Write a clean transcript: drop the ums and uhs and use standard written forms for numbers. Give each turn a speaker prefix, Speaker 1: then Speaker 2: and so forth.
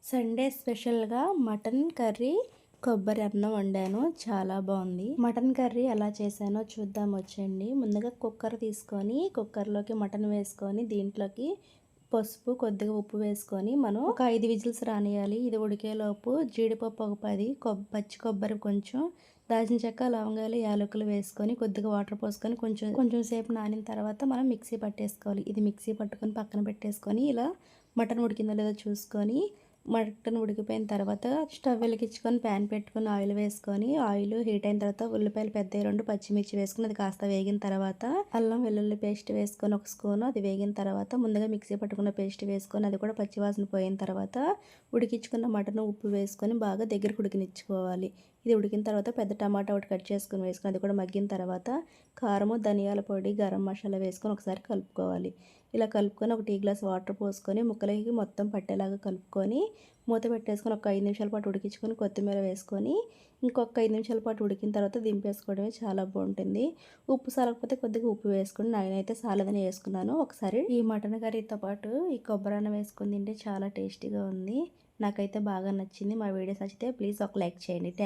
Speaker 1: Sunday స్పెషల్గా mutton curry కొబ్బరి అన్నం వండాను. చాలా బాగుంది. మటన్ కర్రీ ఎలా చేశానో చూద్దాం వచ్చండి. ముందుగా కుక్కర్ తీసుకొని కుక్కర్లోకి మటన్ వేసుకొని దీంట్లోకి పసుపు కొద్దిగా ఉప్పు వేసుకొని మనం ఒక 5 విజిల్స్ రానియాలి. ఇది ఉడికేలోపు జీడిపప్పు ఒక 10, పచ్చి కొబ్బరి కొంచెం, దాల్చిన చెక్క, లవంగాలు, యాలకులు వేసుకొని కొద్దిగా వాటర్ పోసుకొని కొంచెం సేపు నానిన తర్వాత మనం మిక్సీ పట్టేసుకోవాలి. ఇది మిక్సీ పట్టుకొని పక్కన పెట్టేసుకొని ఇలా మటన్ ఉడికిందో లేదో చూసుకొని మటన్ ఉడికిపోయిన తర్వాత స్టవ్ వెలిగించుకొని ప్యాన్ పెట్టుకొని ఆయిల్ వేసుకొని ఆయిల్ హీట్ అయిన తర్వాత ఉల్లిపాయలు పెద్దవి 2 పచ్చిమిర్చి వేసుకుని అది కాస్త వేగిన తర్వాత అల్లం వెల్లుల్లి పేస్ట్ వేసుకొని ఒక స్పూన్ అది వేగిన తర్వాత ముందుగా మిక్సీ పట్టుకున్న పేస్ట్ వేసుకొని అది కూడా పచ్చివాసన పోయిన తర్వాత ఉడికించుకున్న మటన్ ఉప్పు వేసుకొని బాగా దగ్గరకు ఉడికినిచ్చుకోవాలి. ఇది ఉడికిన తర్వాత పెద్ద టమాటా ఒకటి కట్ చేసుకుని వేసుకొని అది కూడా మగ్గిన తర్వాత కారము, ధనియాల పొడి, గరం మసాలా వేసుకొని ఒకసారి కలుపుకోవాలి. ఇలా కలుపుకొని ఒక టీ గ్లాస్ వాటర్ పోసుకొని ముక్కలకి మొత్తం పట్టేలాగా కలుపుకొని మూత పెట్టేసుకొని ఒక 5 నిమిషాల పాటు ఉడికించుకొని కొత్తిమీర వేసుకొని ఇంకొక 5 నిమిషాల పాటు ఉడికిన తర్వాత దింపేసుకోవడమే. చాలా బాగుంటుంది. ఉప్పు సాలకపోతే కొద్దిగా ఉప్పు వేసుకొని నేనైతే సాలదని వేసుకున్నాను. ఒకసారి ఈ మటన్ కర్రీతో పాటు ఈ కొబ్బరి అన్నం వేసుకొని తింటే చాలా టేస్టీగా ఉంది. నాకైతే బాగా నచ్చింది. మా వీడియోస్ నచ్చితే ప్లీజ్ ఒక లైక్ చేయండి.